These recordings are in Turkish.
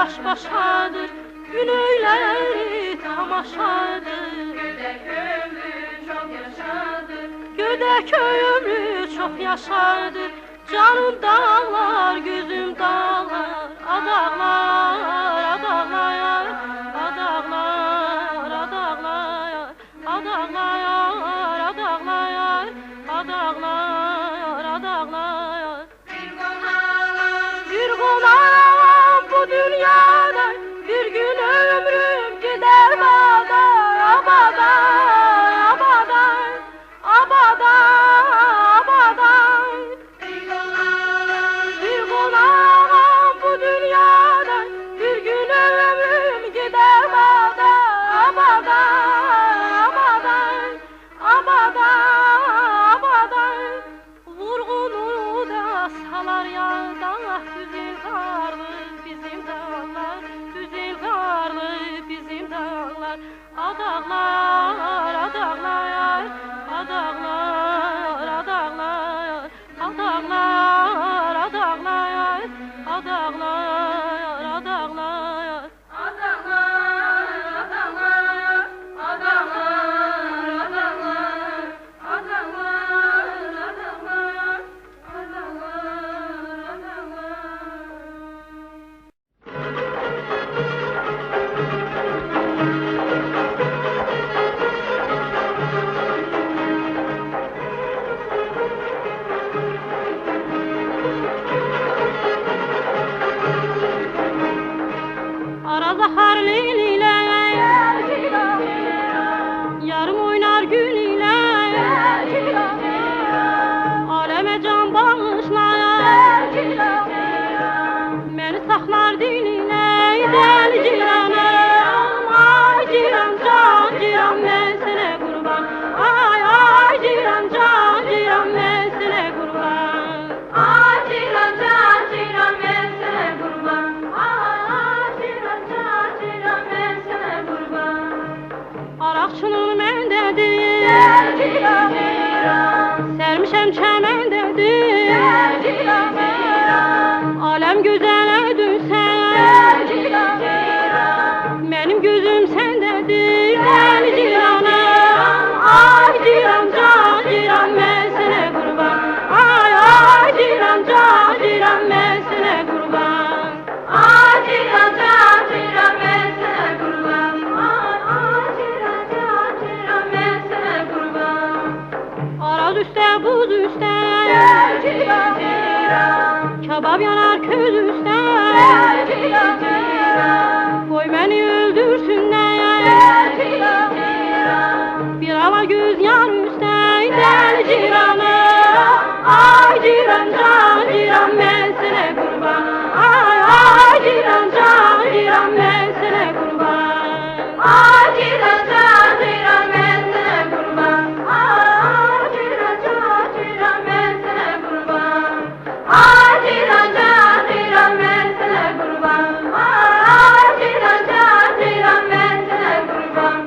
baş başadır, gün öyleri tamaşadır. Gödek ömrü çok yaşadır, Gödek ömrü çok yaşadır. Canım dağlar, gözüm dağlar, adağlar, adağlar, adağlar, adağlar, adağlar, adağlar, adağlar, adağlar. bir konar yanar gül ile Aləmə can bağışlar Məni saxlar dilinə Dəli ciranım Ay ciran can ciran mən sənə qurban Ay ay ciran can ciran mən sənə qurban Ay ciran can ciran mən sənə qurban Ay ciran can ciran mən sənə qurban Araqçının məndədir Ciran ciran Sərmişəm çəməndədir ciran ciran Aləm gözələ dönsən ciran ciran Mənim gözüm səndədir Dəli ciranım Ay ciran can ciran mən sənə qurban Ay ay ciran can ciran mən sənə qurban Ay ciran can ciran mən sənə qurban Ay ciran can ciran mən sənə qurban Araz üstə buz üstə Ciran ciran Kabab yanar köz üstə ciran ciran Qoy məni öldürsünlər ciran ciran Bir ala göz yar üstə Dəli ciranım Ay ciran can ciran mən sənə qurban Ay ay ciran can ciran mən sənə qurban Ay ciran can ciran mən sənə qurban Ay ciran can ciran mən sənə qurban Ay ciran can ciran mən sənə qurban Ay ciran can ciran mən sənə qurban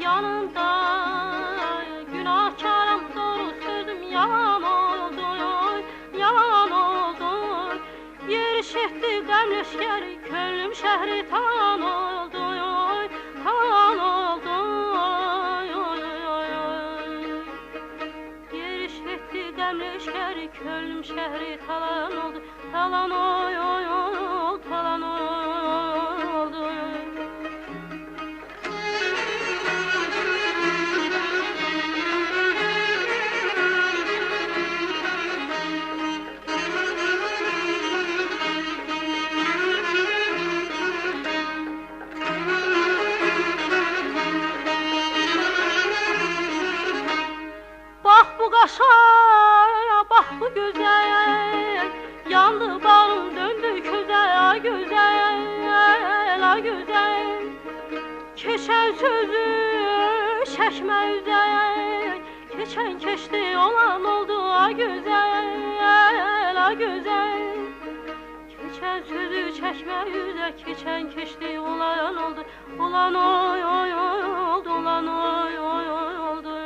Yanımda günahkarım doğru sözüm yalan oldu Yalan oldu Yerişetdi qəm leşkəri Könlüm şəhri talan oldu Talan oldu Yerişetdi qəm leşkəri Könlüm şəhri talan oldu Talan talan oldu Bax bu qaşa, bax bu gözəl Yandı bağım, döndü közə, ay gözəl, ay gözəl Keçən sözü çəkmə üzər Keçən keçdi, olan oldu, ay gözəl, ay gözəl Keçən sözü çəkmə üzər Keçən keçdi, olan oldu Olan oldu, olan oldu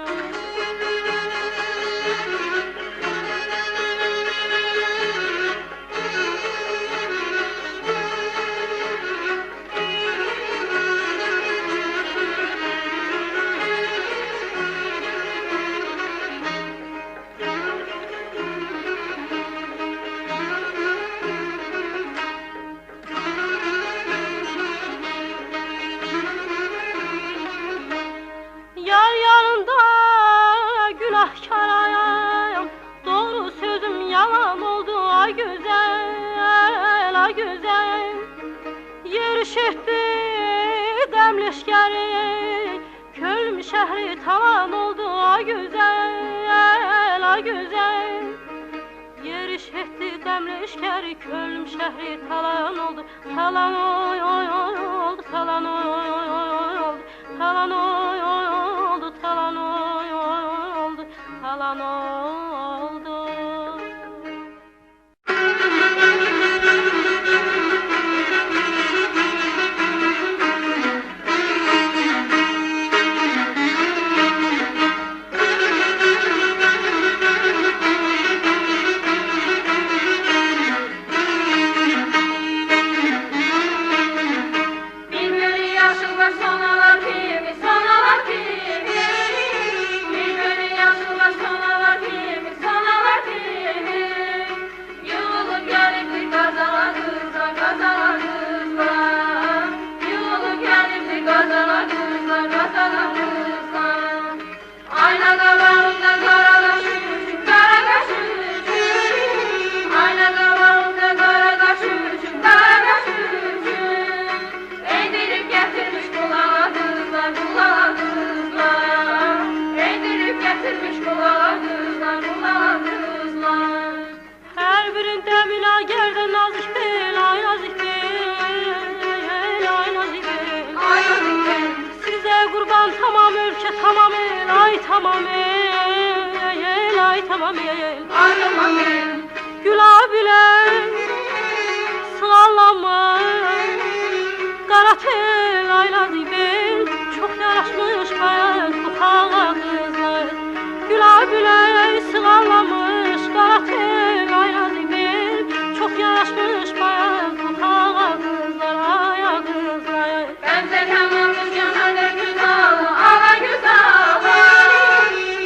Yar yanında günahkarayım Doğru sözüm yalan oldu ay güzel, ay güzel Yerişetdi qəm leşkəri Könlüm şəhri talan oldu ay güzel, ay güzel Yerişetdi qəm leşkəri Könlüm şəhri talan oldu Talan oldu, talan oldu Talan oldu, talan oldu, talan oldu Bir bölü yaşı var sonalar kimi getirmiş kulağa kızlar. Her birinde münagerden nazik bel, ay nazik bel, ay nazik bel. Ay nazik bel. Size kurban tamam ülke tamam el, ay tamam el, ay tamam el. Ay tamam el. Güla bile sığallanma, qara tel, ay nazik bel. Çok yaraşmış bayat bu xağa kızlar. Güla bile sığallanmış, qara tel, ay nazik bel. Çok yaraşmış bayat bu xağa kızlar, ay kızlar. Ben sekamlamış cahane güzalı, ala güzalı.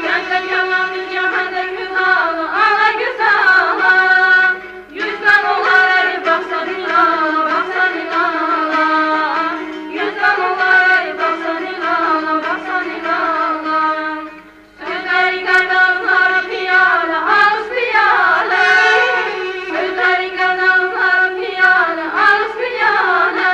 Ben sekamlamış cahane güzalı, ala güzalı. Yüzden olar baksan ilala, baksan ilala. Yüzden olar baksan ilala, baksan ilala. Sözleri kadınlar piyale, ağız piyale. Sözleri kadınlar piyale, ağız piyale.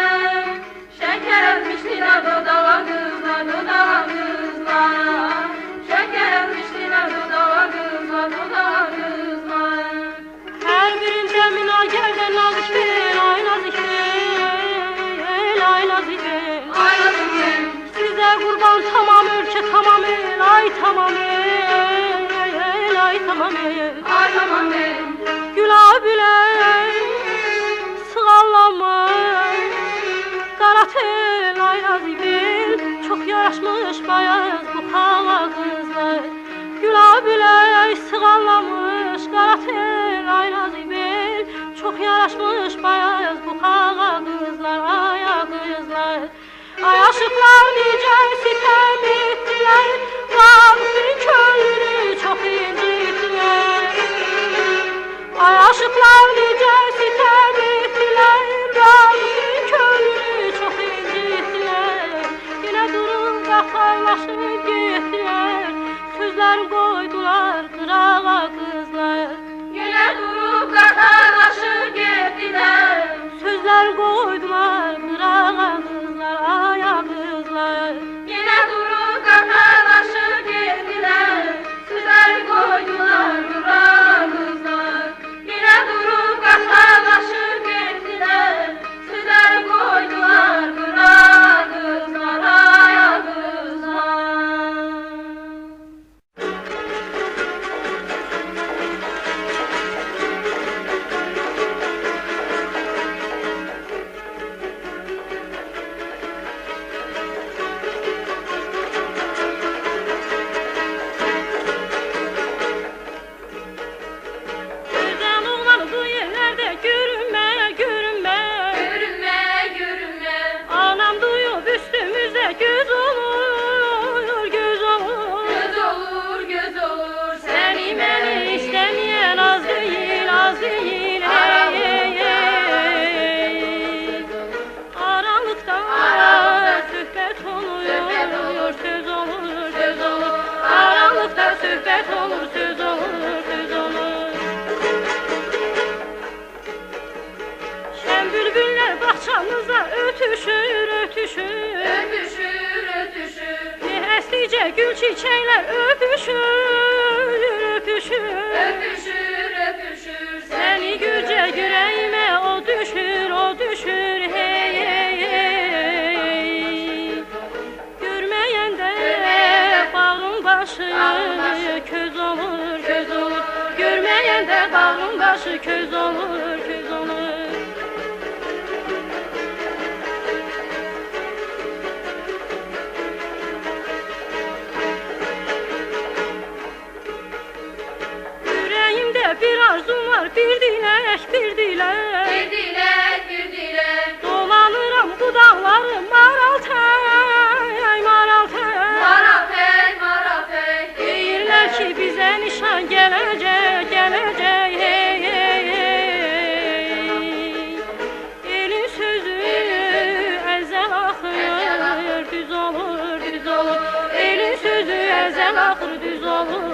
Şeker etmişler dudağa kızlar, dudağa kızlar. Şeker etmişler dudağa kızlar, dudağa kızlar. Her birinde münagerden nazik bel, ay nazik bel, ay nazik bel. Ay nazik bel. Size kurban tamam ülke tamam el, ay tamam el, ay tamam el. Ay tamam el. Güla bile sığallanma, qara tel, ay nazik bel. Çok yaraşmış bayaz bu xağa kızlar. Güla bile sığallanmış, qara tel, ay nazik bel. Çok yaraşmış bayaz bu xağa kızlar, ay kızlar. Ay aşıklar nice sitem ettiler, Rabbi könlünü çok incittiler. Ay aşıklar nice sitem ettiler, Rabbi könlünü çok incittiler. Yine durun qaxarlaşıb getdilər, sözlər qoydular qırağa kızlar. Yine durup qatarlaşıp getdiler. Sözlər qoydular qırağa kızlar, ay kızlar. Yine durup qatarlaşıp getdiler. Sözler koydular duran kızlar. Yine durup qatarlaşıp getdiler. Sözler koydular duran kızlar, ay kızlar. Güzel oğlan bu yerlerde görünme, görünme. Görünme, görünme. Anam duyup üstümüze göz olur, göz olur. Göz olur, göz olur. Seni beni istemeyen az değil, az değil. Hey, hey, hey. Aralıkta söhbət oluyor, söz olur, söz olur. Aralıkta söhbət olur, söz olur, söz olur. Şen bülbüller bahçamızda ötüşür, ötüşür. Öpüşür, öpüşür. Neheslice gül çiçekler öpüşür, öpüşür. Öpüşür, öpüşür. Seni görce yüreğime o düşür, o düşür. Hey, hey, hey. Görmeyen de bağrın başı köz olur, köz olur. Görmeyen de bağrın başı köz olur, köz olur. Yüreğimde bir arzum var, bir dilek, bir dilek. Bir dilek, bir dilek. Dolanıram bu dağları maral tel, maral tel. Marafey, marafey. Deyirlər ki bizə nişan gələcək, gələcək. Hey, hey, hey. Elin sözü əzəl axır, düz olur, düz olur. Elin sözü əzəl axır, düz olur.